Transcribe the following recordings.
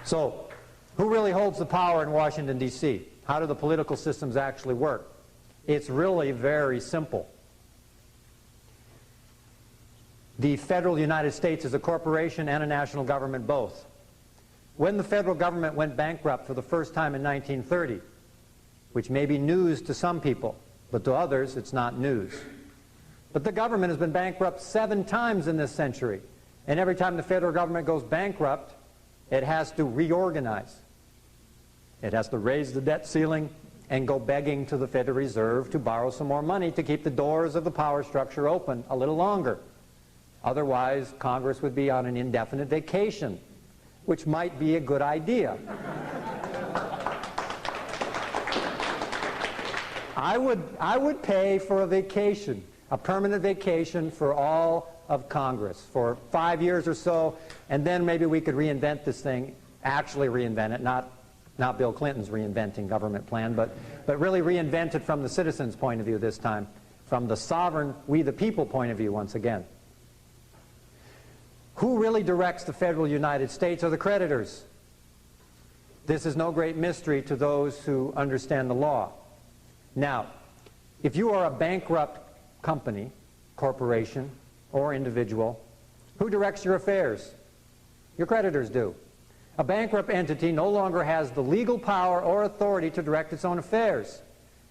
So, who really holds the power in Washington, D.C.? How do the political systems actually work? It's really very simple. The federal United States is a corporation and a national government both. When the federal government went bankrupt for the first time in 1930, which may be news to some people, but to others it's not news. But the government has been bankrupt 7 times in this century. And every time the federal government goes bankrupt, it has to reorganize. It has to raise the debt ceiling and go begging to the Federal Reserve to borrow some more money to keep the doors of the power structure open a little longer. Otherwise, Congress would be on an indefinite vacation, which might be a good idea. I would pay for a vacation, a permanent vacation for all of Congress for 5 years or so, and then maybe we could reinvent this thing, actually reinvent it, not Bill Clinton's reinventing government plan, but really reinvent it from the citizens' point of view this time, from the sovereign, we the people point of view once again. Who really directs the federal United States are the creditors. This is no great mystery to those who understand the law. Now, if you are a bankrupt company, corporation, or individual, who directs your affairs? Your creditors do. A bankrupt entity no longer has the legal power or authority to direct its own affairs.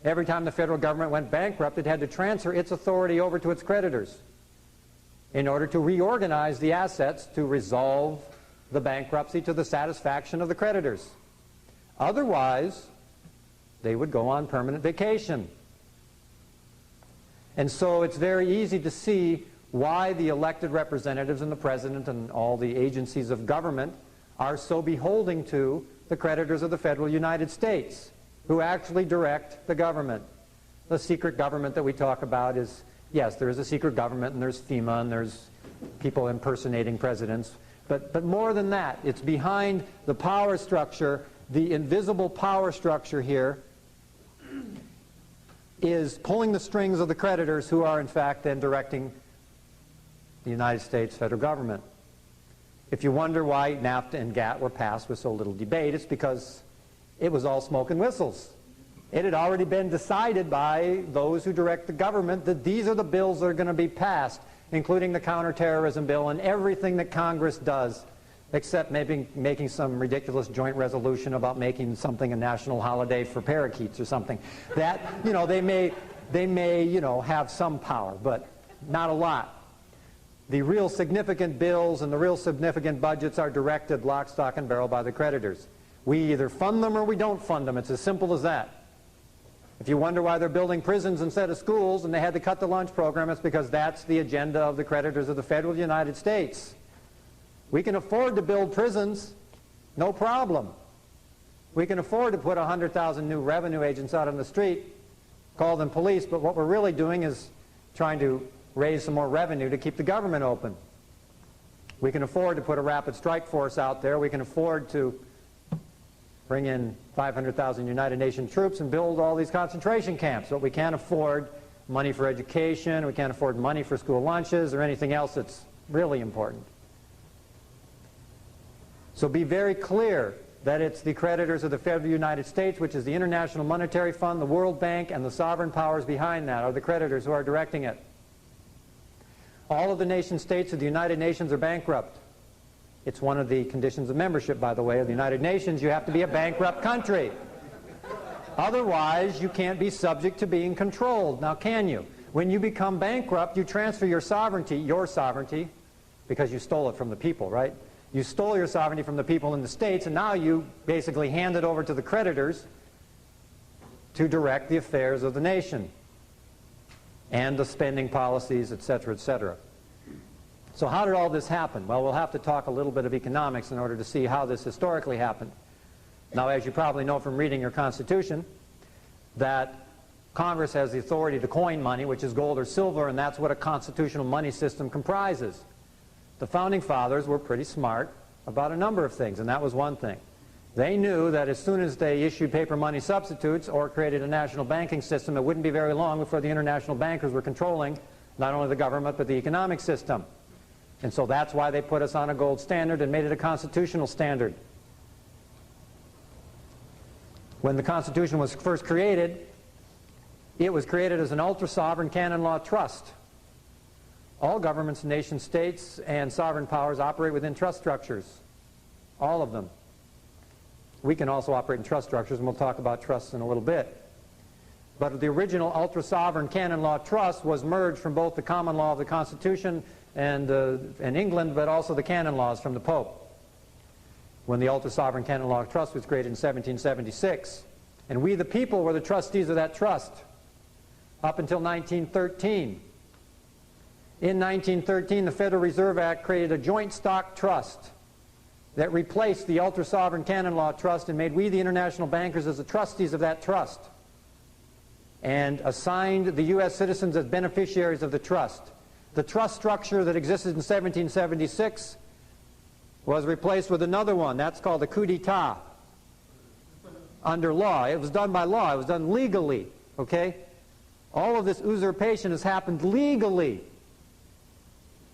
Every time the federal government went bankrupt, it had to transfer its authority over to its creditors in order to reorganize the assets to resolve the bankruptcy to the satisfaction of the creditors. Otherwise, they would go on permanent vacation. And so it's very easy to see why the elected representatives and the president and all the agencies of government are so beholden to the creditors of the federal United States, who actually direct the government. The secret government that we talk about is, yes, there is a secret government, and there's FEMA, and there's people impersonating presidents, but more than that, it's behind the power structure. The invisible power structure here is pulling the strings of the creditors, who are in fact then directing the United States federal government. If you wonder why NAFTA and GATT were passed with so little debate, it's because it was all smoke and whistles. It had already been decided by those who direct the government that these are the bills that are going to be passed, including the counterterrorism bill and everything that Congress does, except maybe making some ridiculous joint resolution about making something a national holiday for parakeets or something. That, you know, they may, you know, have some power, but not a lot. The real significant bills and the real significant budgets are directed lock, stock, and barrel by the creditors. We either fund them or we don't fund them. It's as simple as that. If you wonder why they're building prisons instead of schools and they had to cut the lunch program, it's because that's the agenda of the creditors of the federal United States. We can afford to build prisons, no problem. We can afford to put 100,000 new revenue agents out on the street, call them police, but what we're really doing is trying to raise some more revenue to keep the government open. We can afford to put a rapid strike force out there. We can afford to bring in 500,000 United Nations troops and build all these concentration camps, but we can't afford money for education, we can't afford money for school lunches or anything else that's really important. So be very clear that it's the creditors of the federal United States, which is the International Monetary Fund, the World Bank, and the sovereign powers behind that are the creditors who are directing it. All of the nation states of the United Nations are bankrupt. It's one of the conditions of membership, by the way, of the United Nations. You have to be a bankrupt country. Otherwise, you can't be subject to being controlled. Now, can you? When you become bankrupt, you transfer your sovereignty, because you stole it from the people, right? You stole your sovereignty from the people in the states, and now you basically hand it over to the creditors, to direct the affairs of the nation and the spending policies, etc., etc. So how did all this happen? Well, we'll have to talk a little bit of economics in order to see how this historically happened. Now, as you probably know from reading your Constitution, that Congress has the authority to coin money, which is gold or silver, and that's what a constitutional money system comprises. The Founding Fathers were pretty smart about a number of things, and that was one thing. They knew that as soon as they issued paper money substitutes or created a national banking system, it wouldn't be very long before the international bankers were controlling not only the government but the economic system. And so that's why they put us on a gold standard and made it a constitutional standard. When the Constitution was first created, it was created as an ultra-sovereign canon law trust. All governments, nation states, and sovereign powers operate within trust structures. All of them. We can also operate in trust structures, and we'll talk about trusts in a little bit. But the original ultra-sovereign canon law trust was merged from both the common law of the Constitution and England, but also the canon laws from the Pope, when the ultra-sovereign canon law trust was created in 1776. And we, the people, were the trustees of that trust up until 1913. In 1913, the Federal Reserve Act created a joint stock trust that replaced the ultra-sovereign canon law trust and made we, the international bankers, as the trustees of that trust, and assigned the U.S. citizens as beneficiaries of the trust. The trust structure that existed in 1776 was replaced with another one. That's called a coup d'etat under law. It was done by law. It was done legally. Okay? All of this usurpation has happened legally.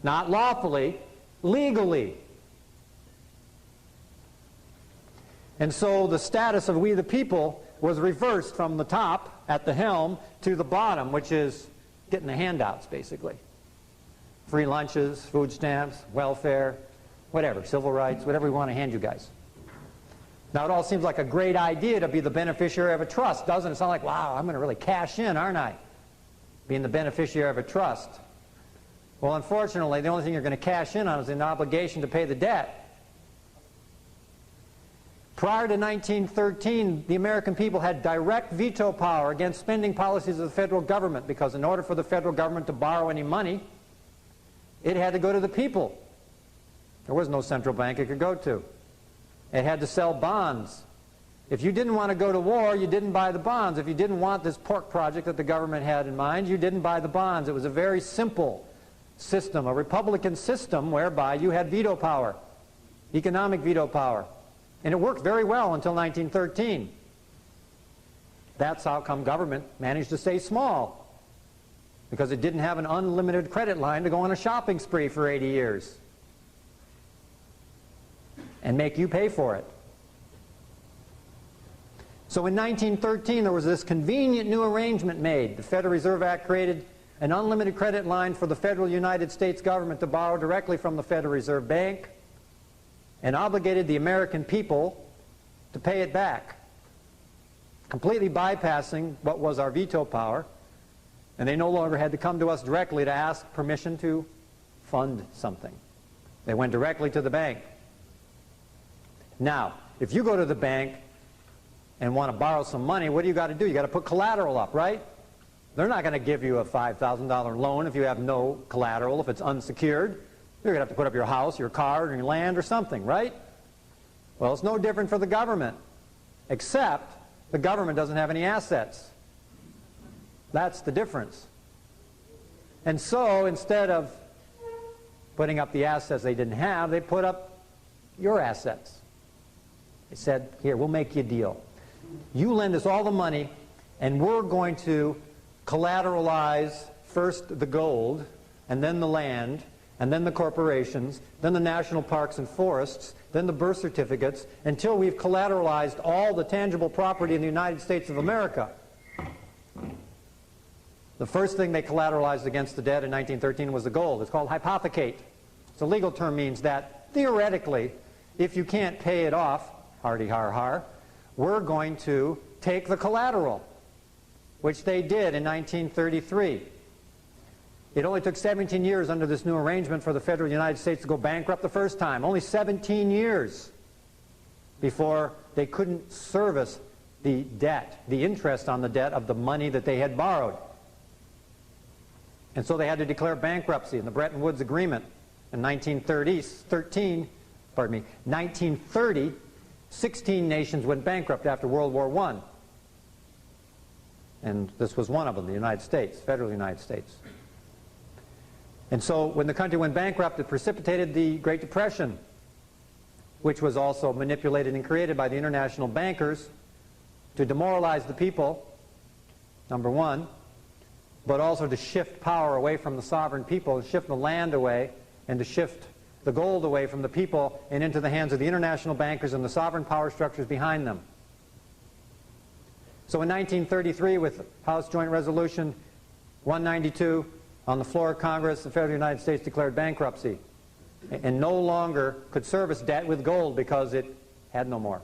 Not lawfully, legally. And so the status of we the people was reversed from the top at the helm to the bottom, which is getting the handouts, basically. Free lunches, food stamps, welfare, whatever, civil rights, whatever we want to hand you guys. Now, it all seems like a great idea to be the beneficiary of a trust, doesn't it? Sound like, wow, I'm going to really cash in, aren't I? Being the beneficiary of a trust. Well, unfortunately, the only thing you're going to cash in on is an obligation to pay the debt. Prior to 1913, the American people had direct veto power against spending policies of the federal government, because in order for the federal government to borrow any money, it had to go to the people. There was no central bank it could go to. It had to sell bonds. If you didn't want to go to war, you didn't buy the bonds. If you didn't want this pork project that the government had in mind, you didn't buy the bonds. It was a very simple system, a republican system whereby you had veto power, economic veto power. And it worked very well until 1913. That's how come government managed to stay small, because it didn't have an unlimited credit line to go on a shopping spree for 80 years and make you pay for it. So in 1913, there was this convenient new arrangement made. The Federal Reserve Act created an unlimited credit line for the federal United States government to borrow directly from the Federal Reserve Bank, and obligated the American people to pay it back, completely bypassing what was our veto power, and they no longer had to come to us directly to ask permission to fund something. They went directly to the bank. Now, if you go to the bank and want to borrow some money, what do you got to do? You got to put collateral up, right? They're not going to give you a $5,000 loan if you have no collateral, if it's unsecured. You're going to have to put up your house, your car, or your land or something, right? Well, it's no different for the government, except the government doesn't have any assets. That's the difference. And so instead of putting up the assets they didn't have, they put up your assets. They said, here, we'll make you a deal. You lend us all the money, and we're going to collateralize first the gold, and then the land, and then the corporations, then the national parks and forests, then the birth certificates, until we've collateralized all the tangible property in the United States of America. The first thing they collateralized against the debt in 1913 was the gold. It's called hypothecate. It's a legal term, means that theoretically, if you can't pay it off, hardy har har, we're going to take the collateral, which they did in 1933. It only took 17 years under this new arrangement for the federal United States to go bankrupt the first time. Only 17 years before they couldn't service the debt, the interest on the debt of the money that they had borrowed. And so they had to declare bankruptcy. In the Bretton Woods Agreement in 1930, 16 nations went bankrupt after World War I. And this was one of them, the United States, federal United States. And so when the country went bankrupt, it precipitated the Great Depression, which was also manipulated and created by the international bankers to demoralize the people, number one, but also to shift power away from the sovereign people, and shift the land away, and to shift the gold away from the people and into the hands of the international bankers and the sovereign power structures behind them. So in 1933, with House Joint Resolution 192, on the floor of Congress, the federal United States declared bankruptcy and no longer could service debt with gold because it had no more.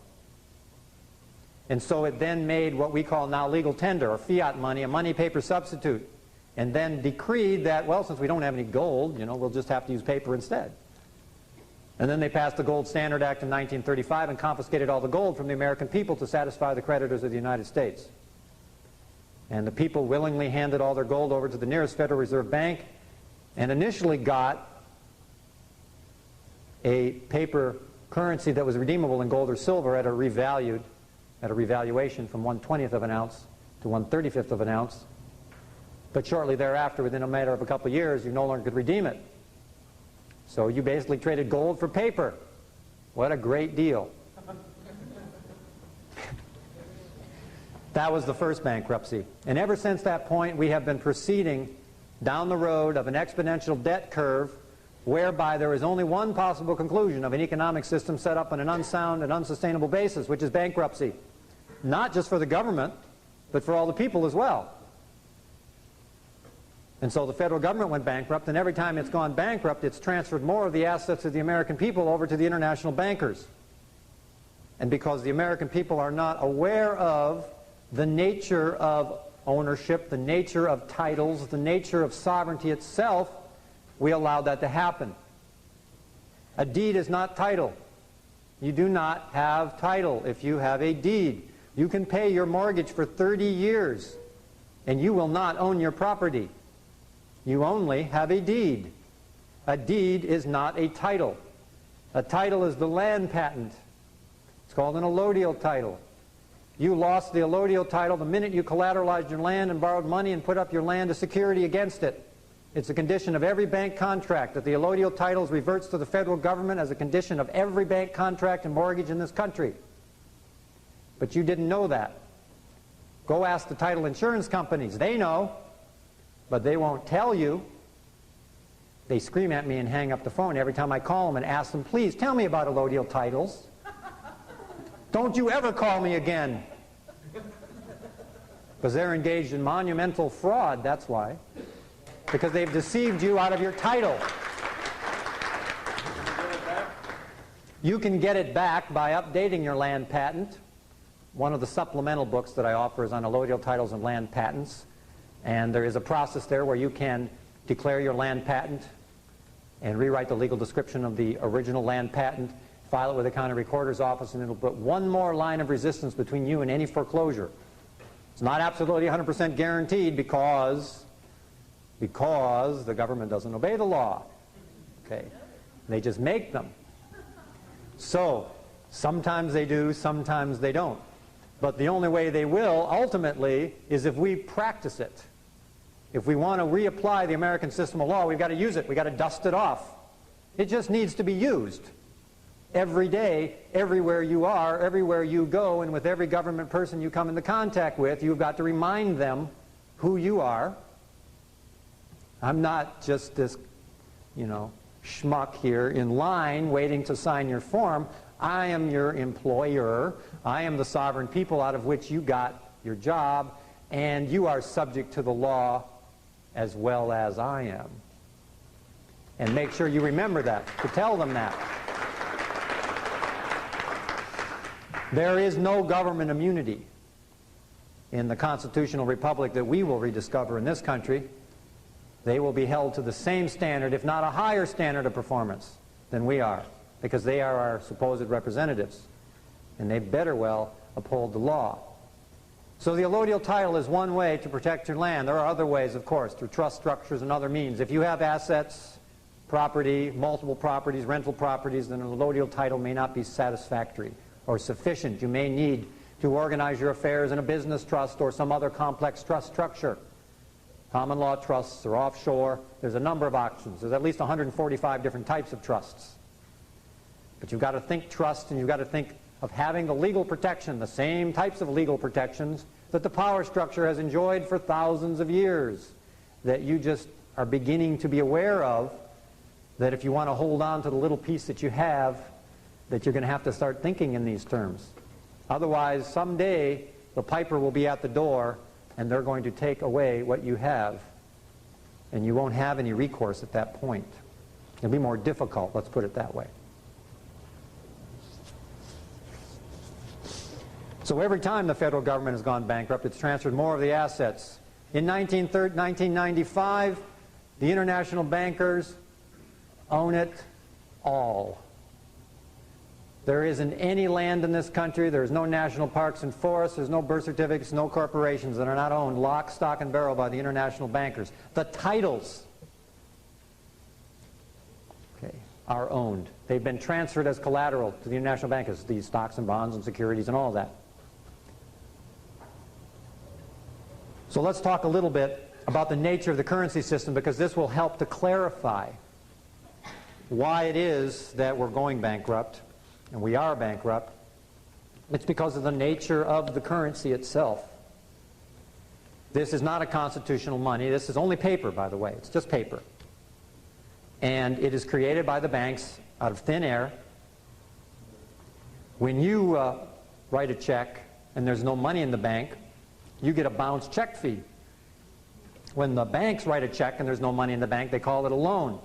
And so it then made what we call now legal tender, or fiat money, a money paper substitute, and then decreed that, well, since we don't have any gold, we'll just have to use paper instead. And then they passed the Gold Standard Act in 1935 and confiscated all the gold from the American people to satisfy the creditors of the United States. And the people willingly handed all their gold over to the nearest Federal Reserve Bank and initially got a paper currency that was redeemable in gold or silver at a revaluation from 1/20th of an ounce to 1/35th of an ounce. But shortly thereafter, within a matter of a couple of years, you no longer could redeem it. So you basically traded gold for paper. What a great deal. That was the first bankruptcy. And ever since that point, we have been proceeding down the road of an exponential debt curve whereby there is only one possible conclusion of an economic system set up on an unsound and unsustainable basis, which is bankruptcy. Not just for the government, but for all the people as well. And so the federal government went bankrupt, and every time it's gone bankrupt, it's transferred more of the assets of the American people over to the international bankers. And because the American people are not aware of the nature of ownership, the nature of titles, the nature of sovereignty itself, we allowed that to happen. A deed is not title. You do not have title if you have a deed. You can pay your mortgage for 30 years, and you will not own your property. You only have a deed. A deed is not a title. A title is the land patent. It's called an allodial title. You lost the allodial title the minute you collateralized your land and borrowed money and put up your land as security against it. It's a condition of every bank contract that the allodial titles reverts to the federal government as a condition of every bank contract and mortgage in this country. But you didn't know that. Go ask the title insurance companies. They know, but they won't tell you. They scream at me and hang up the phone every time I call them and ask them, please tell me about allodial titles. Don't you ever call me again. Because they're engaged in monumental fraud, that's why. Because they've deceived you out of your title. You can get it back by updating your land patent. One of the supplemental books that I offer is on allodial titles and land patents. And there is a process there where you can declare your land patent and rewrite the legal description of the original land patent, file it with the county recorder's office, and it'll put one more line of resistance between you and any foreclosure. It's not absolutely 100% guaranteed because the government doesn't obey the law. Okay? They just make them. So sometimes they do, sometimes they don't. But the only way they will, ultimately, is if we practice it. If we want to reapply the American system of law, we've got to use it. We've got to dust it off. It just needs to be used. Every day, everywhere you are, everywhere you go, and with every government person you come into contact with, you've got to remind them who you are. I'm not just this, schmuck here in line waiting to sign your form. I am your employer. I am the sovereign people out of which you got your job, and you are subject to the law as well as I am. And make sure you remember that, to tell them that. There is no government immunity in the constitutional republic that we will rediscover in this country. They will be held to the same standard, if not a higher standard of performance than we are, because they are our supposed representatives, and they better well uphold the law. So the allodial title is one way to protect your land. There are other ways, of course, through trust structures and other means. If you have assets, property, multiple properties, rental properties, then an allodial title may not be satisfactory or sufficient. You may need to organize your affairs in a business trust or some other complex trust structure. Common law trusts are offshore. There's a number of options. There's at least 145 different types of trusts. But you've got to think trust, and you've got to think of having the legal protection, the same types of legal protections that the power structure has enjoyed for thousands of years, that you just are beginning to be aware of, that if you want to hold on to the little piece that you have, that you're going to have to start thinking in these terms. Otherwise, someday, the piper will be at the door, and they're going to take away what you have, and you won't have any recourse at that point. It'll be more difficult, let's put it that way. So every time the federal government has gone bankrupt, it's transferred more of the assets. In 1995, the international bankers own it all. There isn't any land in this country, there's no national parks and forests, there's no birth certificates, no corporations that are not owned lock, stock, and barrel by the international bankers. The titles, are owned. They've been transferred as collateral to the international bankers, these stocks and bonds and securities and all that. So let's talk a little bit about the nature of the currency system, because this will help to clarify why it is that we're going bankrupt, and we are bankrupt. It's because of the nature of the currency itself. This is not a constitutional money. This is only paper, by the way. It's just paper. And it is created by the banks out of thin air. When you write a check and there's no money in the bank, you get a bounce check fee. When the banks write a check and there's no money in the bank, they call it a loan.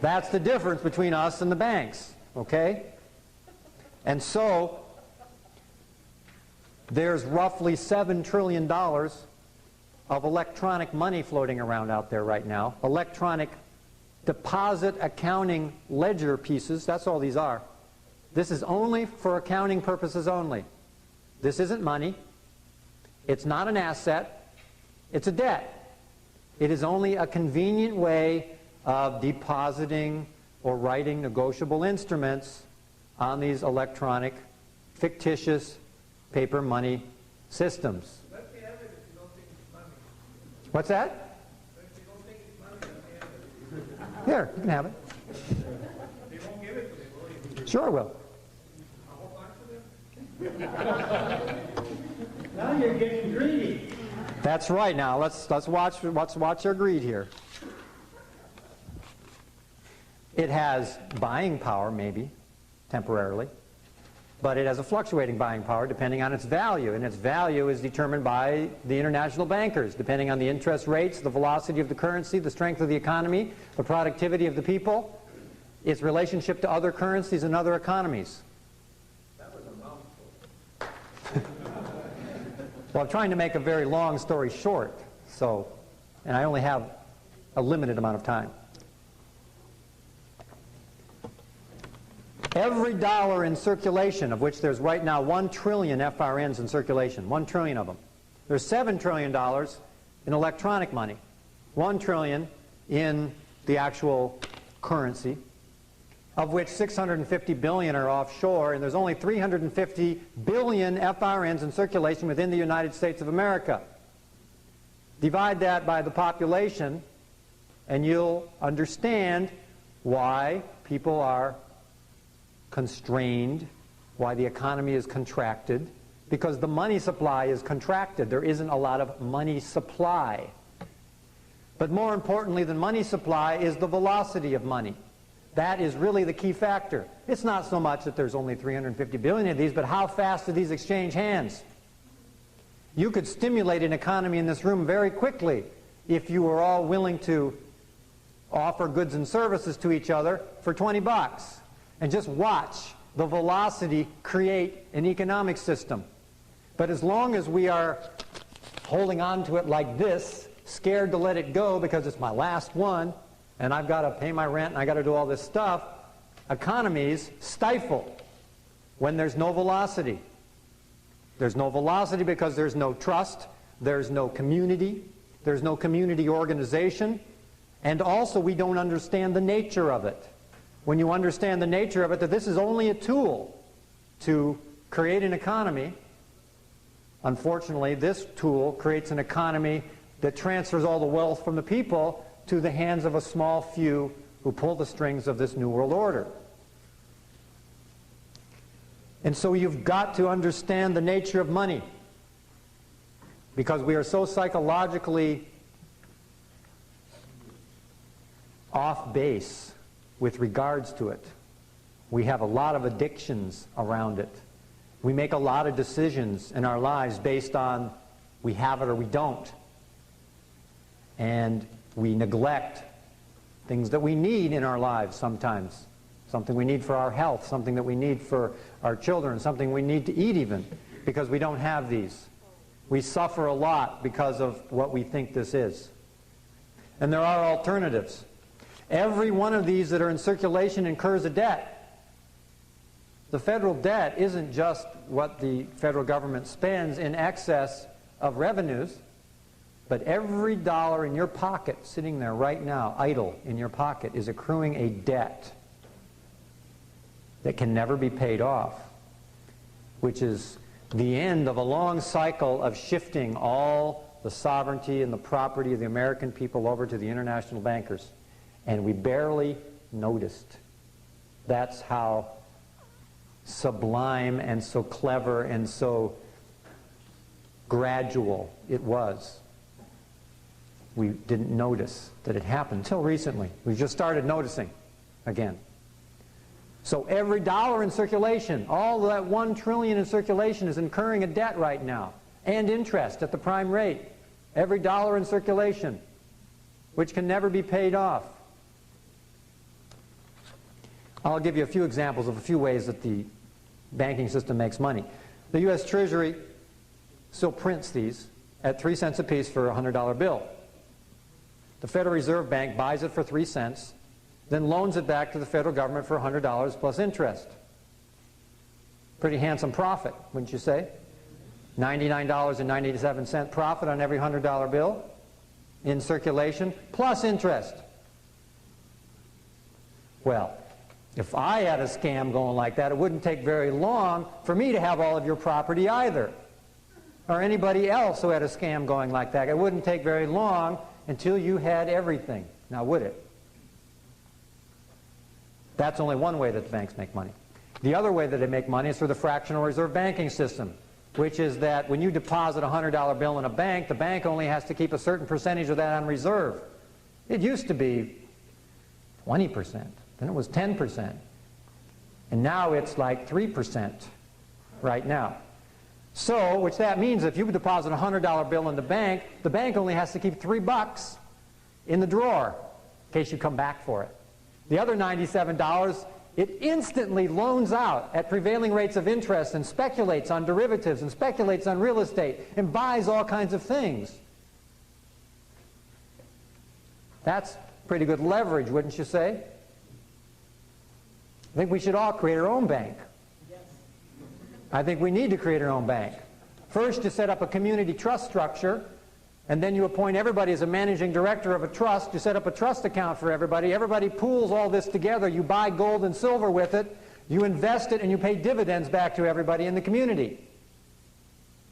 That's the difference between us and the banks, okay? And so there's roughly $7 trillion of electronic money floating around out there right now. Electronic deposit accounting ledger pieces, that's all these are. This is only for accounting purposes only. This isn't money. It's not an asset. It's a debt. It is only a convenient way of depositing or writing negotiable instruments on these electronic, fictitious paper money systems. What's that? Here, you can have it. They won't give it to me, will you? Sure I will. Now you're getting greedy. That's right. Now let's watch our greed here. It has buying power, maybe, temporarily, but it has a fluctuating buying power depending on its value, and its value is determined by the international bankers, depending on the interest rates, the velocity of the currency, the strength of the economy, the productivity of the people, its relationship to other currencies and other economies. That was a mouthful. Well, I'm trying to make a very long story short, and I only have a limited amount of time. Every dollar in circulation, of which there's right now 1 trillion FRNs in circulation, 1 trillion of them. There's $7 trillion in electronic money, 1 trillion in the actual currency, of which 650 billion are offshore, and there's only 350 billion FRNs in circulation within the United States of America. Divide that by the population, and you'll understand why people are constrained, why the economy is contracted, because the money supply is contracted. There isn't a lot of money supply. But more importantly than money supply is the velocity of money. That is really the key factor. It's not so much that there's only 350 billion of these, but how fast do these exchange hands? You could stimulate an economy in this room very quickly if you were all willing to offer goods and services to each other for 20 bucks. And just watch the velocity create an economic system. But as long as we are holding on to it like this, scared to let it go because it's my last one, and I've got to pay my rent and I've got to do all this stuff, economies stifle when there's no velocity. There's no velocity because there's no trust, there's no community organization, and also we don't understand the nature of it. When you understand the nature of it, that this is only a tool to create an economy, unfortunately this tool creates an economy that transfers all the wealth from the people to the hands of a small few who pull the strings of this New World Order. And so you've got to understand the nature of money, because we are so psychologically off base with regards to it. We have a lot of addictions around it. We make a lot of decisions in our lives based on we have it or we don't. And we neglect things that we need in our lives sometimes. Something we need for our health, something that we need for our children, something we need to eat even, because we don't have these. We suffer a lot because of what we think this is. And there are alternatives. Every one of these that are in circulation incurs a debt. The federal debt isn't just what the federal government spends in excess of revenues, but every dollar in your pocket sitting there right now, idle in your pocket, is accruing a debt that can never be paid off, which is the end of a long cycle of shifting all the sovereignty and the property of the American people over to the international bankers. And we barely noticed. That's how sublime and so clever and so gradual it was. We didn't notice that it happened until recently. We just started noticing again. So every dollar in circulation, all that $1 trillion in circulation, is incurring a debt right now, and interest at the prime rate. Every dollar in circulation, which can never be paid off. I'll give you a few examples of a few ways that the banking system makes money. The U.S. Treasury still prints these at 3 cents apiece for a $100 bill. The Federal Reserve Bank buys it for 3 cents, then loans it back to the federal government for $100 plus interest. Pretty handsome profit, wouldn't you say? $99.97 profit on every $100 bill in circulation, plus interest. Well, if I had a scam going like that, it wouldn't take very long for me to have all of your property either. Or anybody else who had a scam going like that. It wouldn't take very long until you had everything. Now, would it? That's only one way that the banks make money. The other way that they make money is through the fractional reserve banking system, which is that when you deposit a $100 bill in a bank, the bank only has to keep a certain percentage of that on reserve. It used to be 20%, then it was 10%, and now it's like 3% right now. So, which that means if you deposit a $100 bill in the bank only has to keep $3 in the drawer in case you come back for it. The other $97, it instantly loans out at prevailing rates of interest and speculates on derivatives and speculates on real estate and buys all kinds of things. That's pretty good leverage, wouldn't you say? I think we should all create our own bank. Yes. I think we need to create our own bank. First, you set up a community trust structure, and then you appoint everybody as a managing director of a trust. You set up a trust account for everybody. Everybody pools all this together. You buy gold and silver with it. You invest it, and you pay dividends back to everybody in the community.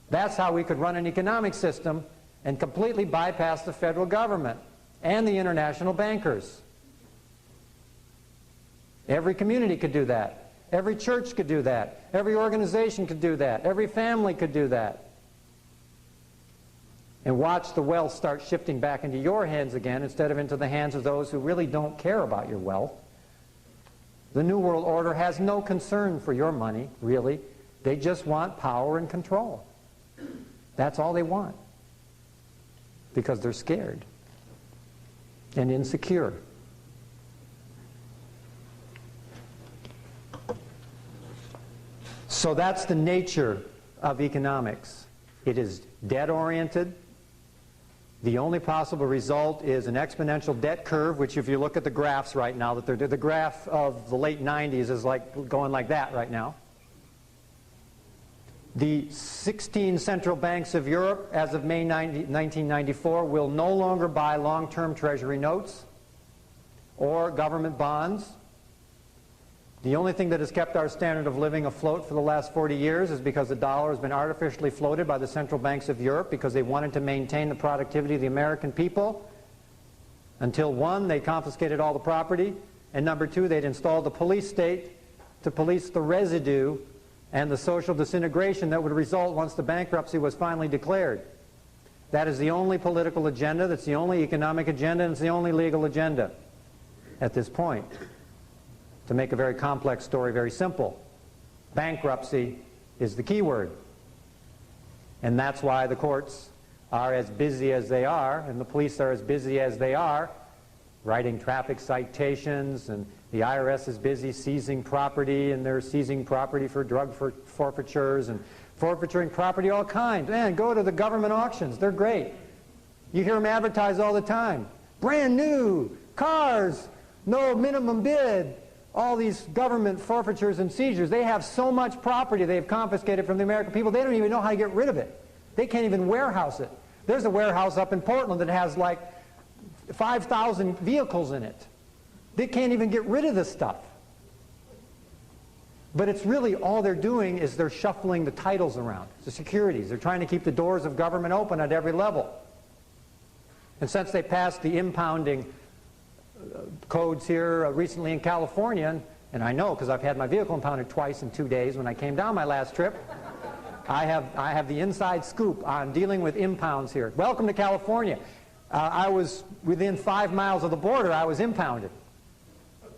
That's how we could run an economic system and completely bypass the federal government and the international bankers. Every community could do that. Every church could do that. Every organization could do that. Every family could do that. And watch the wealth start shifting back into your hands again instead of into the hands of those who really don't care about your wealth. The New World Order has no concern for your money, really. They just want power and control. That's all they want. Because they're scared and insecure. So that's the nature of economics. It is debt-oriented. The only possible result is an exponential debt curve, which if you look at the graphs right now, the graph of the late 90s is like going like that right now. The 16 central banks of Europe, as of May 1994, will no longer buy long-term treasury notes or government bonds. The only thing that has kept our standard of living afloat for the last 40 years is because the dollar has been artificially floated by the central banks of Europe because they wanted to maintain the productivity of the American people until, one, they confiscated all the property, and number two, they'd installed the police state to police the residue and the social disintegration that would result once the bankruptcy was finally declared. That is the only political agenda, that's the only economic agenda, and it's the only legal agenda at this point. To make a very complex story very simple, bankruptcy is the key word. And that's why the courts are as busy as they are, and the police are as busy as they are, writing traffic citations, and the IRS is busy seizing property, and they're seizing property for drug forfeitures and forfeiting property all kinds. Man, go to the government auctions. They're great. You hear them advertise all the time. Brand new, cars, no minimum bid, all these government forfeitures and seizures. They have so much property they've confiscated from the American people, they don't even know how to get rid of it. They can't even warehouse it. There's a warehouse up in Portland that has like 5,000 vehicles in it. They can't even get rid of this stuff. But it's really all they're doing is they're shuffling the titles around, the securities. They're trying to keep the doors of government open at every level. And since they passed the impounding codes here recently in California, and I know because I've had my vehicle impounded twice in 2 days when I came down my last trip, I have the inside scoop on dealing with impounds here. Welcome to California. I was within 5 miles of the border, I was impounded.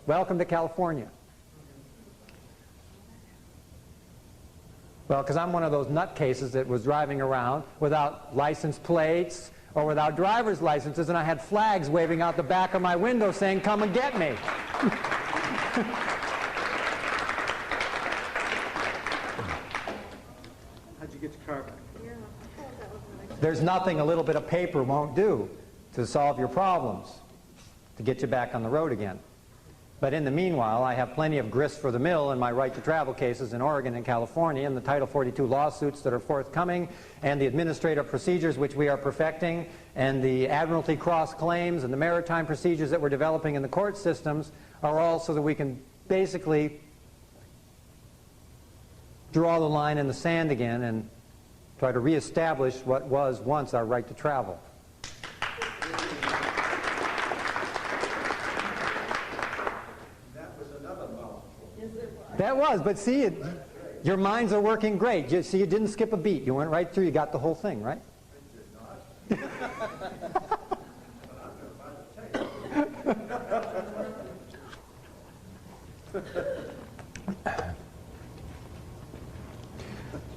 Welcome to California. Well, because I'm one of those nutcases that was driving around without license plates or without driver's licenses, and I had flags waving out the back of my window saying, "Come and get me." How'd you get your car back? There's nothing a little bit of paper won't do to solve your problems, to get you back on the road again. But in the meanwhile, I have plenty of grist for the mill in my right to travel cases in Oregon and California, and the Title 42 lawsuits that are forthcoming, and the administrative procedures which we are perfecting, and the admiralty cross claims and the maritime procedures that we're developing in the court systems are all so that we can basically draw the line in the sand again and try to reestablish what was once our right to travel. That was, but see, your minds are working great. You see, you didn't skip a beat. You went right through. You got the whole thing, right? I did not.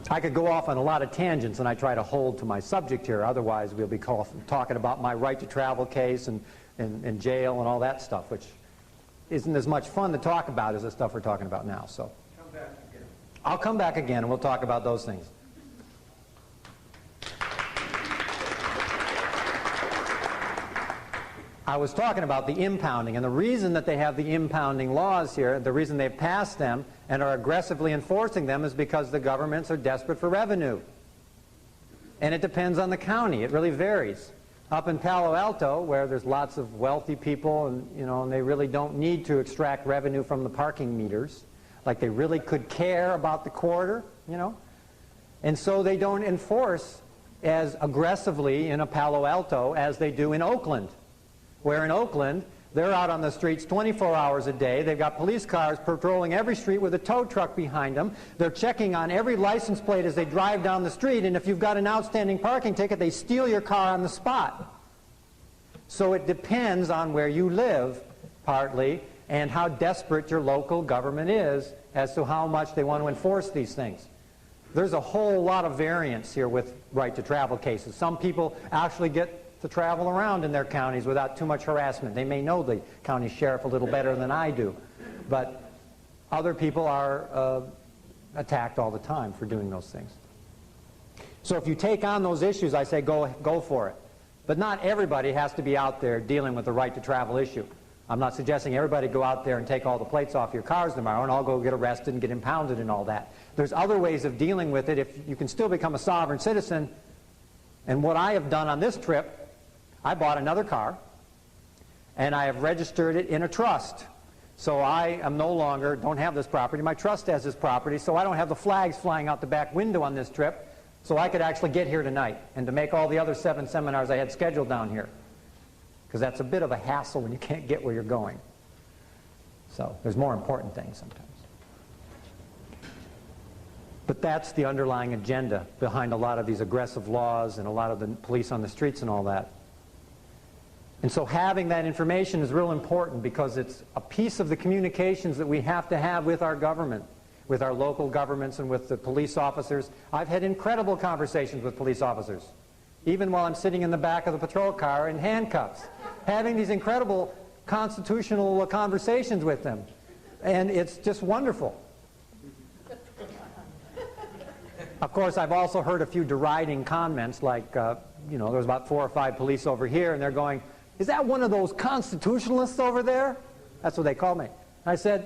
I could go off on a lot of tangents, and I try to hold to my subject here. Otherwise, we'll be talking about my right to travel case and jail and all that stuff, which isn't as much fun to talk about as the stuff we're talking about now. So Come back again. I'll come back again, and we'll talk about those things. I was talking about the impounding, and the reason that they have the impounding laws here, the reason they've passed them and are aggressively enforcing them is because the governments are desperate for revenue. And it depends on the county. It really varies. Up in Palo Alto, where there's lots of wealthy people, and they really don't need to extract revenue from the parking meters, like they really could care about the quarter, and so they don't enforce as aggressively in a Palo Alto as they do in Oakland, where in Oakland they're out on the streets 24 hours a day. They've got police cars patrolling every street with a tow truck behind them. They're checking on every license plate as they drive down the street, and if you've got an outstanding parking ticket, they steal your car on the spot. So it depends on where you live, partly, and how desperate your local government is as to how much they want to enforce these things. There's a whole lot of variance here with right to travel cases. Some people actually get to travel around in their counties without too much harassment. They may know the county sheriff a little better than I do, but other people are attacked all the time for doing those things. So if you take on those issues, I say go for it. But not everybody has to be out there dealing with the right to travel issue. I'm not suggesting everybody go out there and take all the plates off your cars tomorrow and all go get arrested and get impounded and all that. There's other ways of dealing with it if you can still become a sovereign citizen. And what I have done on this trip, I bought another car and I have registered it in a trust. So I am no longer, don't have this property. My trust has this property, so I don't have the flags flying out the back window on this trip. So I could actually get here tonight and to make all the other 7 seminars I had scheduled down here. Because that's a bit of a hassle when you can't get where you're going. So there's more important things sometimes. But that's the underlying agenda behind a lot of these aggressive laws and a lot of the police on the streets and all that. And so having that information is real important because it's a piece of the communications that we have to have with our government, with our local governments and with the police officers. I've had incredible conversations with police officers, even while I'm sitting in the back of the patrol car in handcuffs, having these incredible constitutional conversations with them. And it's just wonderful. Of course, I've also heard a few deriding comments like, you know, there's about 4 or 5 police over here, and they're going, "Is that one of those constitutionalists over there?" That's what they call me. I said,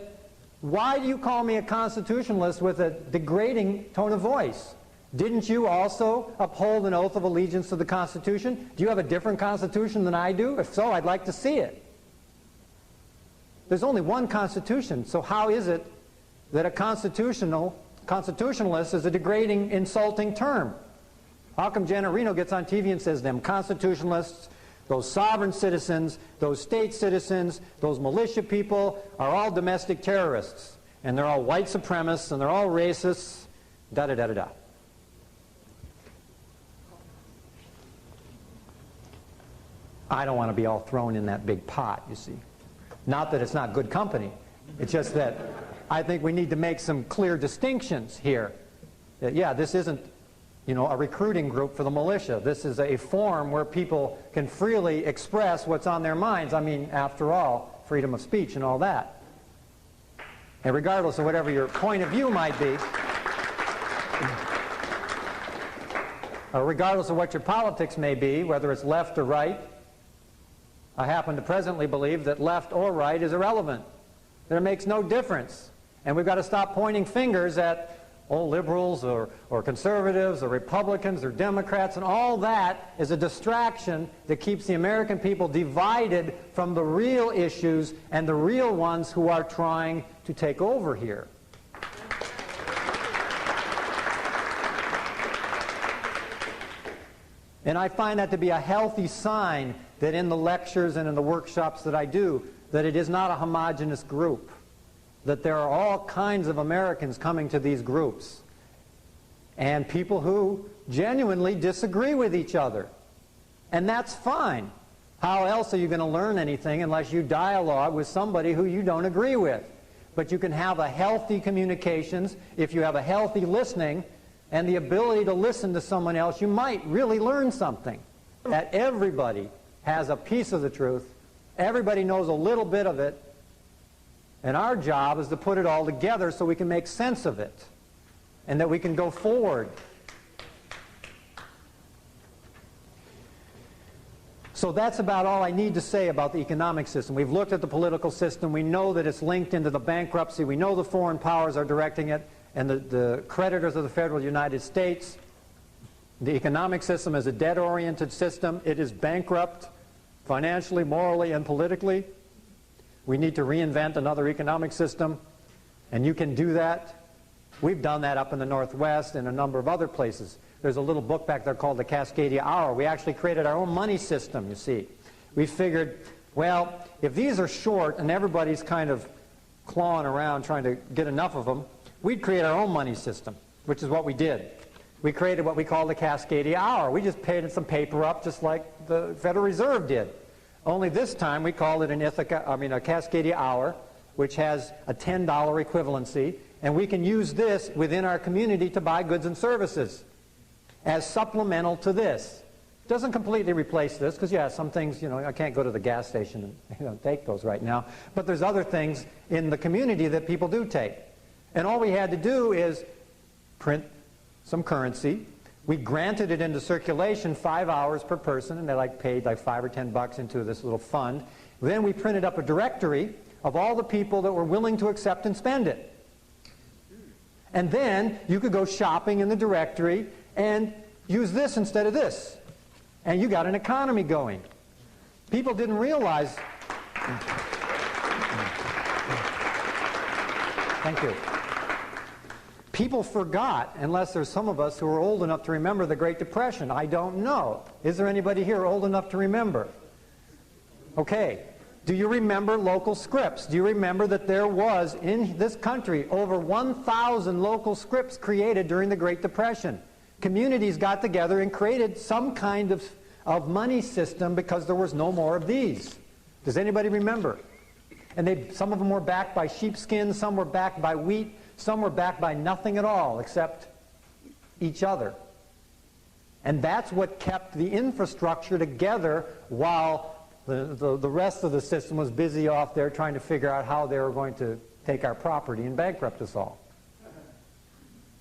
"Why do you call me a constitutionalist with a degrading tone of voice? Didn't you also uphold an oath of allegiance to the Constitution? Do you have a different Constitution than I do? If so, I'd like to see it." There's only one Constitution, so how is it that a constitutionalist is a degrading, insulting term? How come Janet Reno gets on TV and says them constitutionalists, those sovereign citizens, those state citizens, those militia people are all domestic terrorists, and they're all white supremacists, and they're all racists, da-da-da-da-da. I don't want to be all thrown in that big pot, you see. Not that it's not good company. It's just that I think we need to make some clear distinctions here. That, yeah, this isn't, you know, a recruiting group for the militia. This is a forum where people can freely express what's on their minds. I mean, after all, freedom of speech and all that. And regardless of whatever your point of view might be, or regardless of what your politics may be, whether it's left or right, I happen to presently believe that left or right is irrelevant. That it makes no difference. And we've got to stop pointing fingers at liberals or conservatives or Republicans or Democrats, and all that is a distraction that keeps the American people divided from the real issues and the real ones who are trying to take over here. And I find that to be a healthy sign that in the lectures and in the workshops that I do, that it is not a homogeneous group, that there are all kinds of Americans coming to these groups, and people who genuinely disagree with each other. And that's fine. How else are you going to learn anything unless you dialogue with somebody who you don't agree with? But you can have a healthy communications if you have a healthy listening and the ability to listen to someone else. You might really learn something. That everybody has a piece of the truth. Everybody knows a little bit of it. And our job is to put it all together so we can make sense of it and that we can go forward. So that's about all I need to say about the economic system. We've looked at the political system. We know that it's linked into the bankruptcy. We know the foreign powers are directing it, and the creditors of the federal United States. The economic system is a debt-oriented system. It is bankrupt financially, morally, and politically. We need to reinvent another economic system, and you can do that. We've done that up in the Northwest and a number of other places. There's a little book back there called the Cascadia Hour. We actually created our own money system, you see. We figured, well, if these are short and everybody's kind of clawing around trying to get enough of them, we'd create our own money system, which is what we did. We created what we call the Cascadia Hour. We just painted some paper up just like the Federal Reserve did. Only this time we called it a Cascadia Hour, which has a $10 equivalency, and we can use this within our community to buy goods and services as supplemental to this. It doesn't completely replace this, because yeah, some things, you know, I can't go to the gas station and take those right now, but there's other things in the community that people do take. And all we had to do is print some currency. We granted it into circulation 5 hours per person, and they paid like $5 or $10 into this little fund. Then we printed up a directory of all the people that were willing to accept and spend it. And then you could go shopping in the directory and use this instead of this. And you got an economy going. People didn't realize... Thank you. People forgot, unless there's some of us who are old enough to remember the Great Depression. I don't know. Is there anybody here old enough to remember? Okay. Do you remember local scripts? Do you remember that there was, in this country, over 1,000 local scripts created during the Great Depression? Communities got together and created some kind of money system because there was no more of these. Does anybody remember? And some of them were backed by sheepskin, some were backed by wheat, some were backed by nothing at all except each other. And that's what kept the infrastructure together while the rest of the system was busy off there trying to figure out how they were going to take our property and bankrupt us all.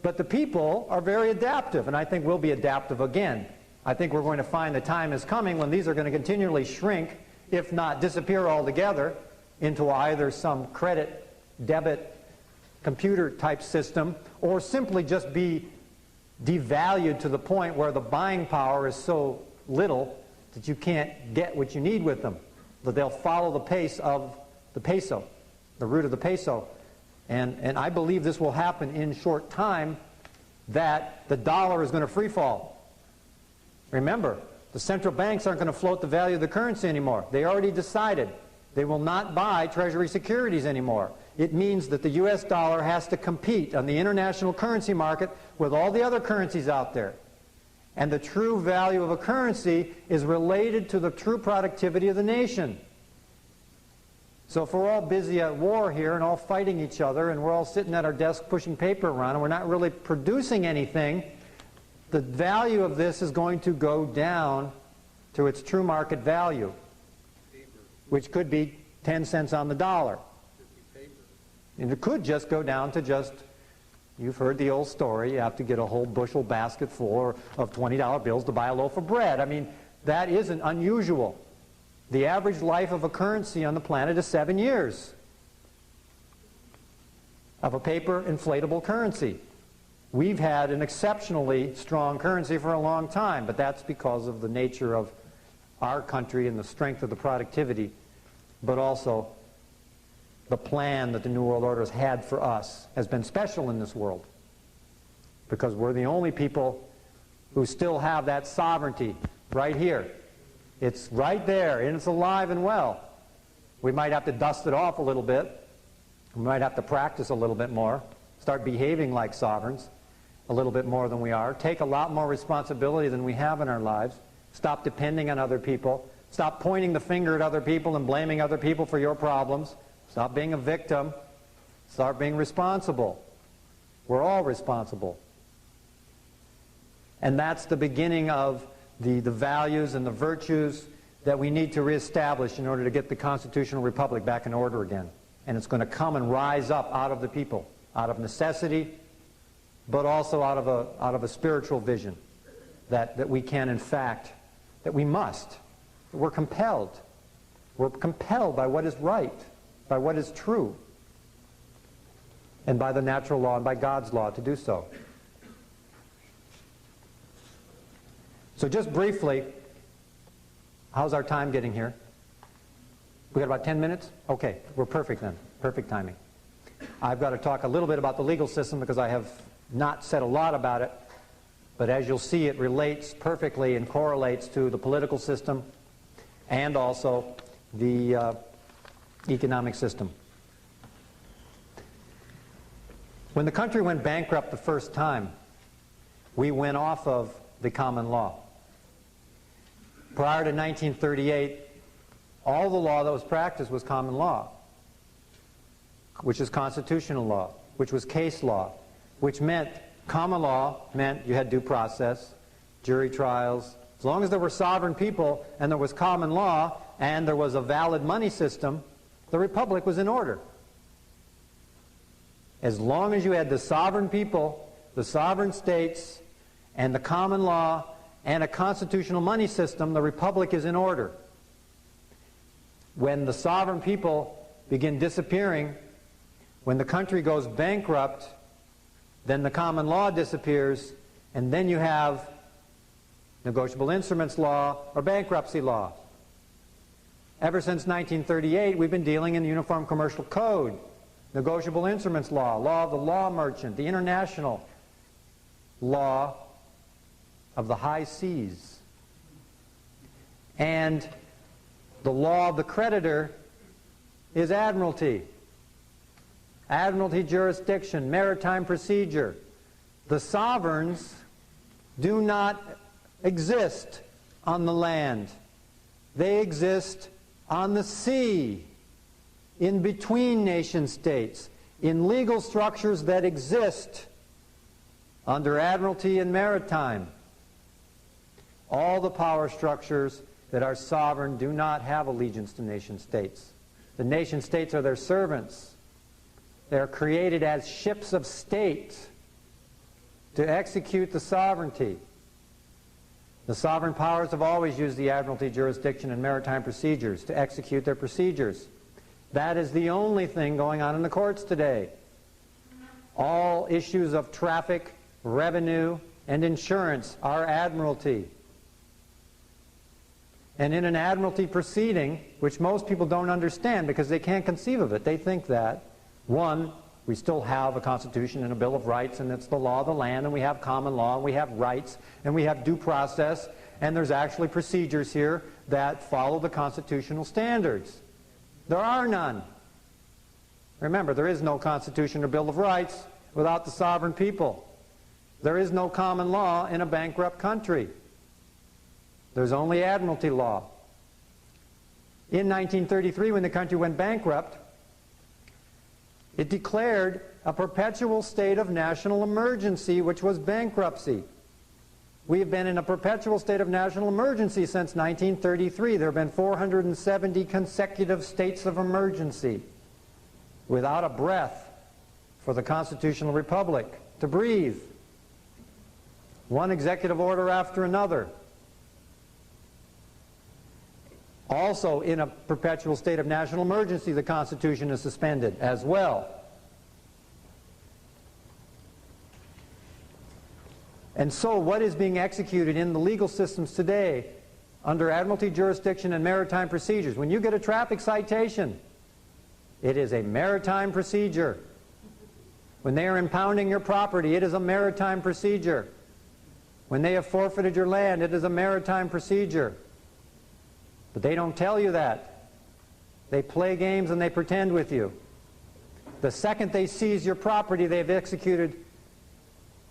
But the people are very adaptive, and I think we'll be adaptive again. I think we're going to find the time is coming when these are going to continually shrink, if not disappear altogether, into either some credit, debit, computer type system, or simply just be devalued to the point where the buying power is so little that you can't get what you need with them. That they'll follow the pace of the peso, the root of the peso. And I believe this will happen in short time, that the dollar is going to free fall. Remember, the central banks aren't going to float the value of the currency anymore. They already decided they will not buy Treasury securities anymore. It means that the US dollar has to compete on the international currency market with all the other currencies out there. And the true value of a currency is related to the true productivity of the nation. So if we're all busy at war here and all fighting each other and we're all sitting at our desk pushing paper around and we're not really producing anything, the value of this is going to go down to its true market value, which could be 10 cents on the dollar. And it could just go down to just, you've heard the old story, you have to get a whole bushel basket full of $20 bills to buy a loaf of bread. I mean, that isn't unusual. The average life of a currency on the planet is 7 years of a paper inflatable currency. We've had an exceptionally strong currency for a long time, but that's because of the nature of our country and the strength of the productivity, but also the plan that the New World Order has had for us has been special in this world, because we're the only people who still have that sovereignty right here. It's right there, and it's alive and well. We might have to dust it off a little bit. We might have to practice a little bit more, start behaving like sovereigns a little bit more than we are, take a lot more responsibility than we have in our lives, stop depending on other people, stop pointing the finger at other people and blaming other people for your problems, stop being a victim, start being responsible. We're all responsible. And that's the beginning of the values and the virtues that we need to reestablish in order to get the constitutional republic back in order again. And it's going to come and rise up out of the people, out of necessity, but also out of a spiritual vision that we can, in fact, that we must. That we're compelled. We're compelled by what is right, by what is true, and by the natural law and by God's law to do so. So just briefly, how's our time getting here? We got about 10 minutes? Okay, we're perfect then. Perfect timing. I've got to talk a little bit about the legal system because I have not said a lot about it, but as you'll see, it relates perfectly and correlates to the political system and also the economic system. When the country went bankrupt the first time, we went off of the common law. Prior to 1938, all the law that was practiced was common law, which is constitutional law, which was case law, which meant common law meant you had due process, jury trials. As long as there were sovereign people and there was common law and there was a valid money system, the republic was in order. As long as you had the sovereign people, the sovereign states, and the common law and a constitutional money system, the republic is in order. When the sovereign people begin disappearing, when the country goes bankrupt, then the common law disappears, and then you have negotiable instruments law or bankruptcy law. Ever since 1938, we've been dealing in the Uniform Commercial Code, negotiable instruments law, law of the law merchant, the international law of the high seas. And the law of the creditor is admiralty. Admiralty jurisdiction, maritime procedure. The sovereigns do not exist on the land. They exist on the sea, in between nation states, in legal structures that exist under admiralty and maritime. All the power structures that are sovereign do not have allegiance to nation states. The nation states are their servants. They are created as ships of state to execute the sovereignty. The sovereign powers have always used the admiralty jurisdiction and maritime procedures to execute their procedures. That is the only thing going on in the courts today. All issues of traffic, revenue, and insurance are admiralty. And in an admiralty proceeding, which most people don't understand because they can't conceive of it, they think that, one, we still have a Constitution and a Bill of Rights, and it's the law of the land, and we have common law, and we have rights, and we have due process, and there's actually procedures here that follow the constitutional standards. There are none. Remember, there is no Constitution or Bill of Rights without the sovereign people. There is no common law in a bankrupt country. There's only admiralty law. In 1933, when the country went bankrupt, it declared a perpetual state of national emergency, which was bankruptcy. We have been in a perpetual state of national emergency since 1933. There have been 470 consecutive states of emergency without a breath for the constitutional republic to breathe. One executive order after another. Also, in a perpetual state of national emergency, the Constitution is suspended as well. And so what is being executed in the legal systems today under admiralty jurisdiction and maritime procedures? When you get a traffic citation, it is a maritime procedure. When they are impounding your property, it is a maritime procedure. When they have forfeited your land, it is a maritime procedure. But they don't tell you that. They play games and they pretend with you. The second they seize your property, they've executed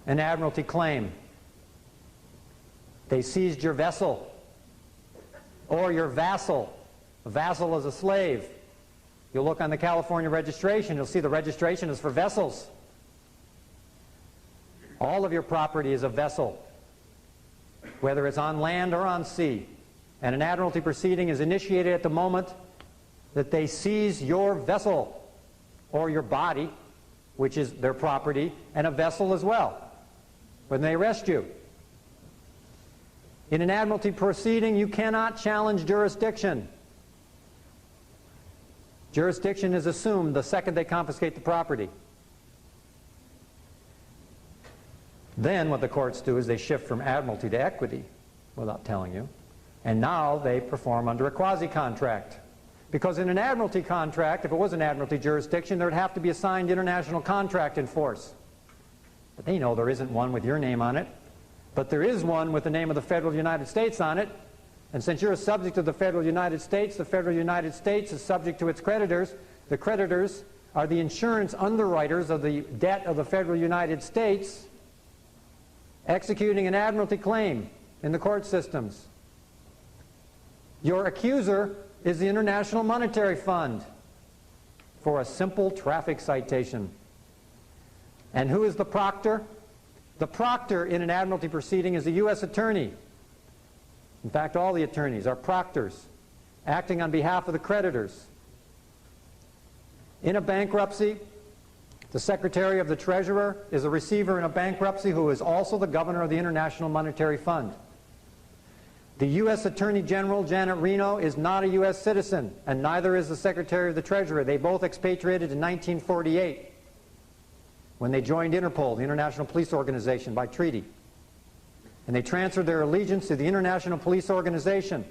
an admiralty claim. They seized your vessel or your vassal. A vassal is a slave. You'll look on the California registration, you'll see the registration is for vessels. All of your property is a vessel, whether it's on land or on sea. And an admiralty proceeding is initiated at the moment that they seize your vessel or your body, which is their property, and a vessel as well, when they arrest you. In an admiralty proceeding, you cannot challenge jurisdiction. Jurisdiction is assumed the second they confiscate the property. Then what the courts do is they shift from admiralty to equity, without telling you. And now they perform under a quasi-contract. Because in an admiralty contract, if it was an admiralty jurisdiction, there would have to be a signed international contract in force. But they know there isn't one with your name on it. But there is one with the name of the Federal United States on it. And since you're a subject of the Federal United States, the Federal United States is subject to its creditors. The creditors are the insurance underwriters of the debt of the Federal United States, executing an admiralty claim in the court systems. Your accuser is the International Monetary Fund for a simple traffic citation. And who is the proctor? The proctor in an admiralty proceeding is the U.S. attorney. In fact, all the attorneys are proctors, acting on behalf of the creditors. In a bankruptcy, the Secretary of the Treasurer is a receiver in a bankruptcy who is also the governor of the International Monetary Fund. The U.S. Attorney General, Janet Reno, is not a U.S. citizen, and neither is the Secretary of the Treasury. They both expatriated in 1948 when they joined Interpol, the International Police Organization, by treaty. And they transferred their allegiance to the International Police Organization.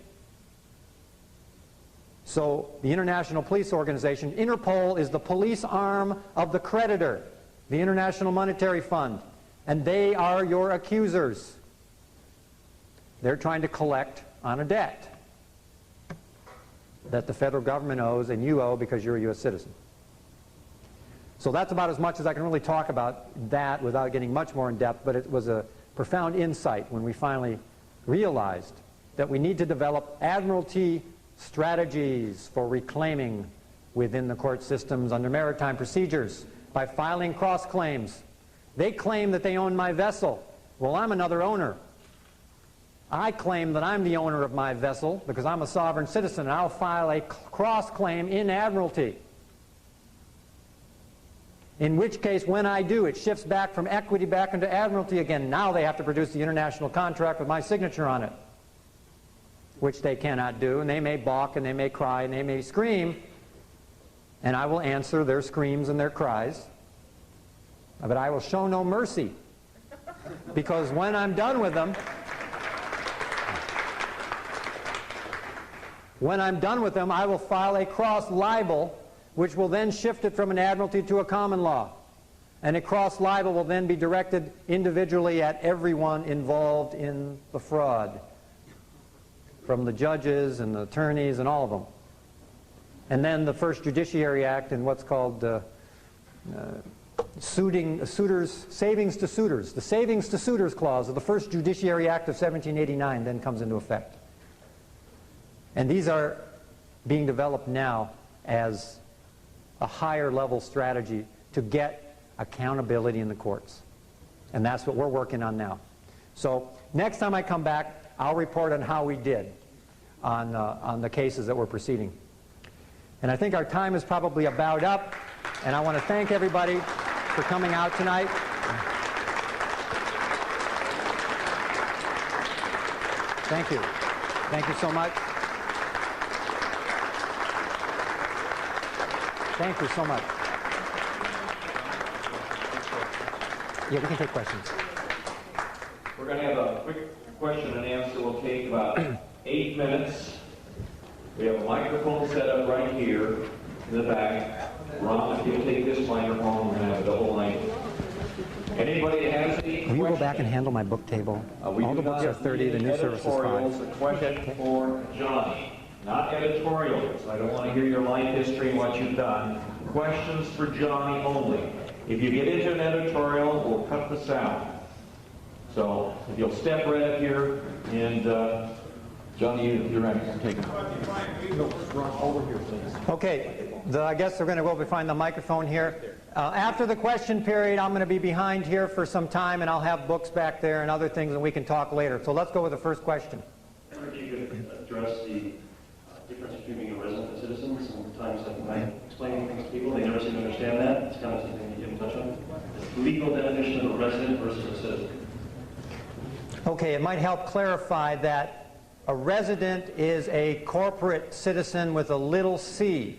So the International Police Organization, Interpol, is the police arm of the creditor, the International Monetary Fund, and they are your accusers. They're trying to collect on a debt that the federal government owes and you owe because you're a U.S. citizen. So that's about as much as I can really talk about that without getting much more in depth, but it was a profound insight when we finally realized that we need to develop admiralty strategies for reclaiming within the court systems under maritime procedures by filing cross claims. They claim that they own my vessel. Well, I'm another owner. I claim that I'm the owner of my vessel because I'm a sovereign citizen, and I'll file a cross claim in admiralty. In which case, when I do, it shifts back from equity back into admiralty again. Now they have to produce the international contract with my signature on it, which they cannot do, and they may balk, and they may cry, and they may scream, and I will answer their screams and their cries, but I will show no mercy, because when I'm done with them, I will file a cross libel, which will then shift it from an admiralty to a common law. And a cross libel will then be directed individually at everyone involved in the fraud, from the judges and the attorneys and all of them. And then the first Judiciary Act in what's called savings to suitors. The savings to suitors clause of the first Judiciary Act of 1789 then comes into effect. And these are being developed now as a higher level strategy to get accountability in the courts. And that's what we're working on now. So next time I come back, I'll report on how we did on the cases that we're proceeding. And I think our time is probably about up, and I want to thank everybody for coming out tonight. Thank you. Thank you so much. Thank you so much. Yeah, we can take questions. We're going to have a quick question and answer. We'll take about 8 minutes. We have a microphone set up right here in the back. Ron, if you'll take this microphone, we're going to have a double line. Anybody that has any Will you go back and handle my book table? All the books are 30, the new service is 5. A question for Johnny. Not editorials. I don't want to hear your life history and what you've done. Questions for Johnny only. If you get into an editorial, we'll cut this out. So if you'll step right up here, and Johnny, you're ready. Take it. Over here, please. Okay, I guess we're going to go find the microphone here. After the question period, I'm going to be behind here for some time, and I'll have books back there and other things, and we can talk later. So let's go with the first question. I wonder if you could address the difference between being a resident and citizen. Sometimes like when I explain things to people, they never seem to understand that. It's kind of something you can touch on. The legal definition of a resident versus a citizen. Okay, it might help clarify that a resident is a corporate citizen with a little c.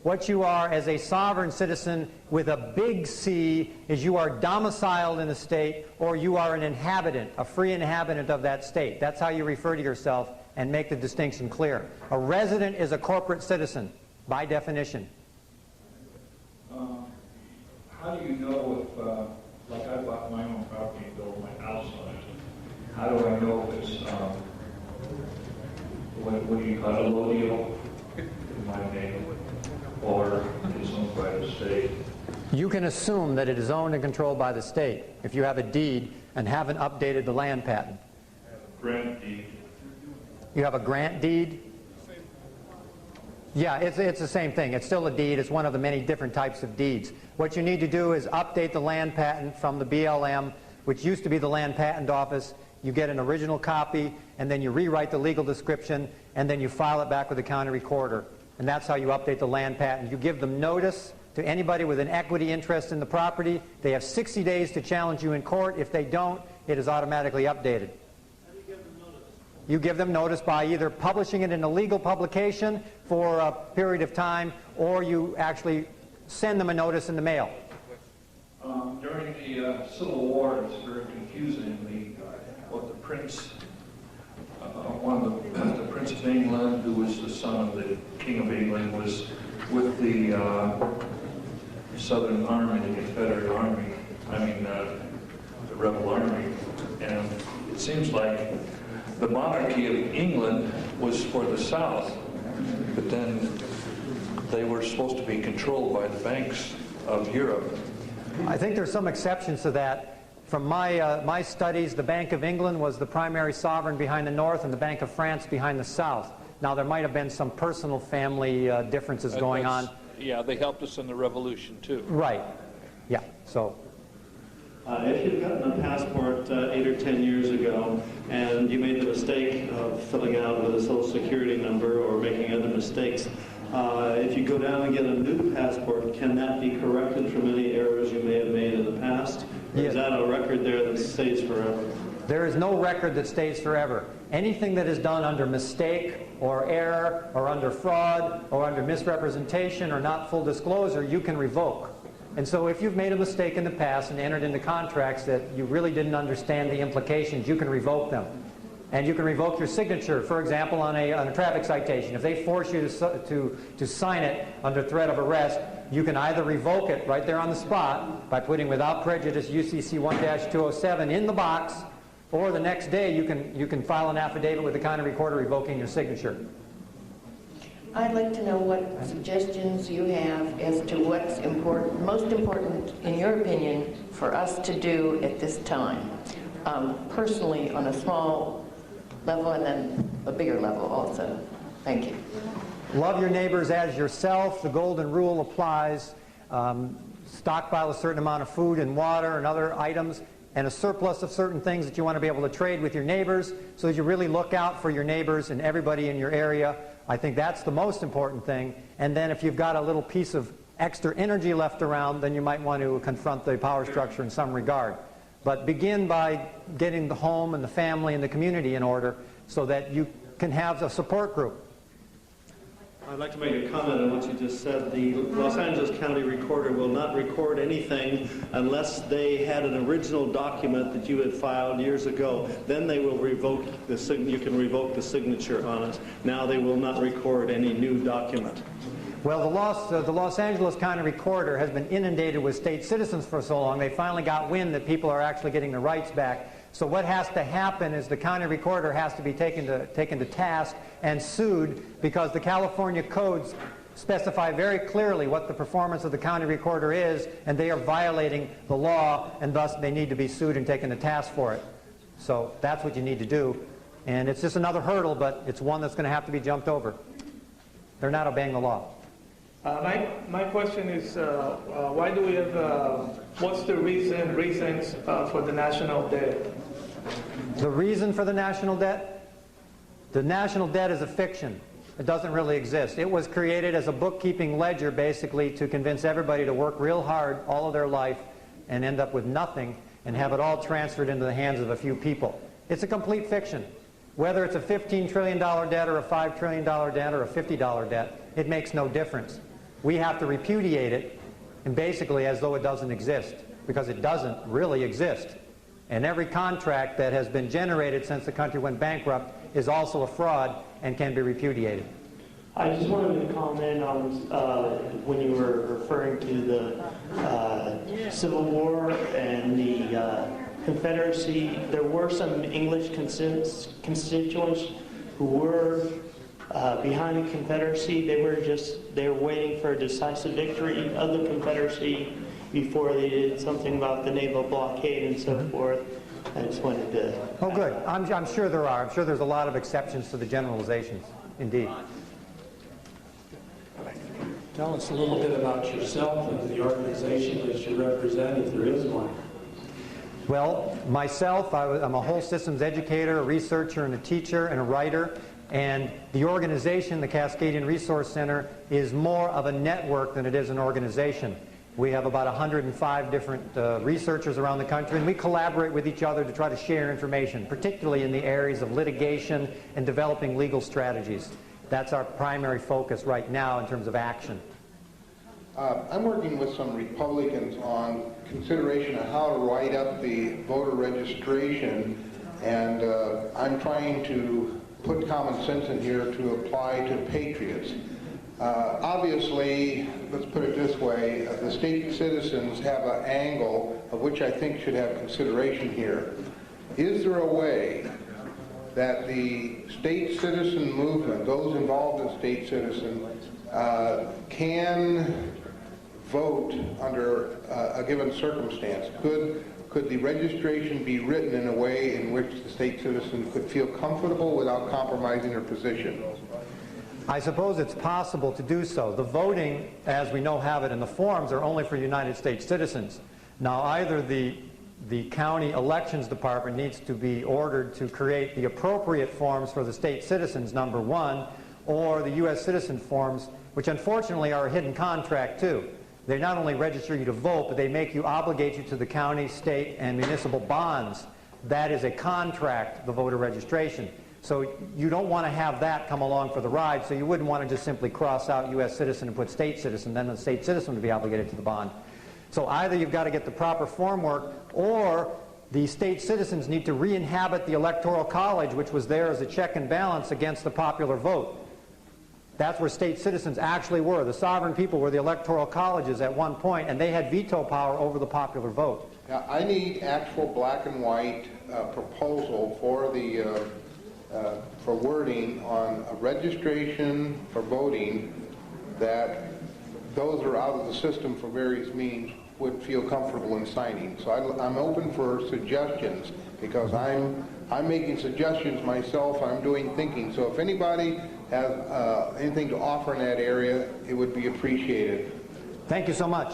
What you are as a sovereign citizen with a big C is you are domiciled in a state, or you are an inhabitant, a free inhabitant of that state. That's how you refer to yourself and make the distinction clear. A resident is a corporate citizen, by definition. How do you know if, like I bought my own property and built my house on it, how do I know if it's, what do you call it, a low deal in my name, or it's owned by the state? You can assume that it is owned and controlled by the state if you have a deed and haven't updated the land patent. I have a grant deed. You have a grant deed? Yeah, it's the same thing. It's still a deed. It's one of the many different types of deeds. What you need to do is update the land patent from the BLM, which used to be the Land Patent Office. You get an original copy, and then you rewrite the legal description, and then you file it back with the county recorder. And that's how you update the land patent. You give them notice to anybody with an equity interest in the property. They have 60 days to challenge you in court. If they don't, it is automatically updated. How do you give them notice? You give them notice by either publishing it in a legal publication for a period of time, or you actually send them a notice in the mail. During the Civil War, it's very confusing. What the prince, the Prince of England, who was the son of the King of England, was with the Southern Army, the Confederate Army, the Rebel Army. And it seems like the monarchy of England was for the South, but then they were supposed to be controlled by the banks of Europe. I think there's some exceptions to that. From my studies, the Bank of England was the primary sovereign behind the North and the Bank of France behind the South. Now, there might have been some personal family differences going on. Yeah, they helped us in the Revolution, too. Right. Yeah. So. If you've gotten a passport 8 or 10 years ago and you made the mistake of filling out with a social security number or making other mistakes, if you go down and get a new passport, can that be corrected from any errors you may have made in the past? Or is that a record there that stays forever? There is no record that stays forever. Anything that is done under mistake or error or under fraud or under misrepresentation or not full disclosure, you can revoke. And so if you've made a mistake in the past and entered into contracts that you really didn't understand the implications, you can revoke them. And you can revoke your signature, for example, on a traffic citation. If they force you to sign it under threat of arrest, you can either revoke it right there on the spot by putting without prejudice UCC 1-207 in the box, or the next day you can file an affidavit with the county recorder revoking your signature. I'd like to know what suggestions you have as to what's most important, in your opinion, for us to do at this time, personally on a small level and then a bigger level also. Thank you. Love your neighbors as yourself. The golden rule applies. Stockpile a certain amount of food and water and other items, and a surplus of certain things that you want to be able to trade with your neighbors, so that you really look out for your neighbors and everybody in your area. I think that's the most important thing. And then if you've got a little piece of extra energy left around, then you might want to confront the power structure in some regard. But begin by getting the home and the family and the community in order so that you can have a support group. I'd like to make a comment on what you just said. The Los Angeles County Recorder will not record anything unless they had an original document that you had filed years ago. Then they will revoke the you can revoke the signature on it. Now they will not record any new document. Well, the Los Angeles County Recorder has been inundated with state citizens for so long, they finally got wind that people are actually getting their rights back. So what has to happen is the county recorder has to be taken to task and sued, because the California codes specify very clearly what the performance of the county recorder is, and they are violating the law, and thus they need to be sued and taken to task for it. So that's what you need to do. And it's just another hurdle, but it's one that's going to have to be jumped over. They're not obeying the law. My question is, why do we have, what's the reasons for the national debt? The reason for the national debt? The national debt is a fiction. It doesn't really exist. It was created as a bookkeeping ledger, basically, to convince everybody to work real hard all of their life and end up with nothing and have it all transferred into the hands of a few people. It's a complete fiction. Whether it's a $15 trillion debt or a $5 trillion debt or a $50 debt, it makes no difference. We have to repudiate it, and basically as though it doesn't exist, because it doesn't really exist. And every contract that has been generated since the country went bankrupt is also a fraud and can be repudiated. I just wanted to comment on when you were referring to the Civil War and the Confederacy. There were some English constituents who were behind the Confederacy. They were waiting for a decisive victory of the Confederacy before they did something about the naval blockade and so forth. I just wanted to... Oh, good. I'm sure there are. I'm sure there's a lot of exceptions to the generalizations, indeed. Tell us a little bit about yourself and the organization that you represent, if there is one. Well, myself, I'm a whole systems educator, a researcher, and a teacher, and a writer. And the organization, the Cascadian Resource Center, is more of a network than it is an organization. We have about 105 different researchers around the country, and we collaborate with each other to try to share information, particularly in the areas of litigation and developing legal strategies. That's our primary focus right now in terms of action. I'm working with some Republicans on consideration of how to write up the voter registration, and I'm trying to put common sense in here to apply to patriots. Obviously, let's put it this way, the state citizens have an angle of which I think should have consideration here. Is there a way that the state citizen movement, those involved in state citizen, can vote under a given circumstance? Could the registration be written in a way in which the state citizen could feel comfortable without compromising their position? I suppose it's possible to do so. The voting, as we know have it in the forms, are only for United States citizens. Now, either the county elections department needs to be ordered to create the appropriate forms for the state citizens, number one, or the U.S. citizen forms, which unfortunately are a hidden contract too. They not only register you to vote, but they make you obligate you to the county, state, and municipal bonds. That is a contract, the voter registration. So you don't want to have that come along for the ride, so you wouldn't want to just simply cross out U.S. citizen and put state citizen, then the state citizen would be obligated to the bond. So either you've got to get the proper form work, or the state citizens need to re-inhabit the Electoral College, which was there as a check and balance against the popular vote. That's where state citizens actually were. The sovereign people were the Electoral Colleges at one point, and they had veto power over the popular vote. Now, I need actual black and white proposal for the for wording on a registration for voting that those who are out of the system for various means would feel comfortable in signing. So I'm open for suggestions, because I'm making suggestions myself. I'm doing thinking. So if anybody has anything to offer in that area, it would be appreciated. Thank you so much.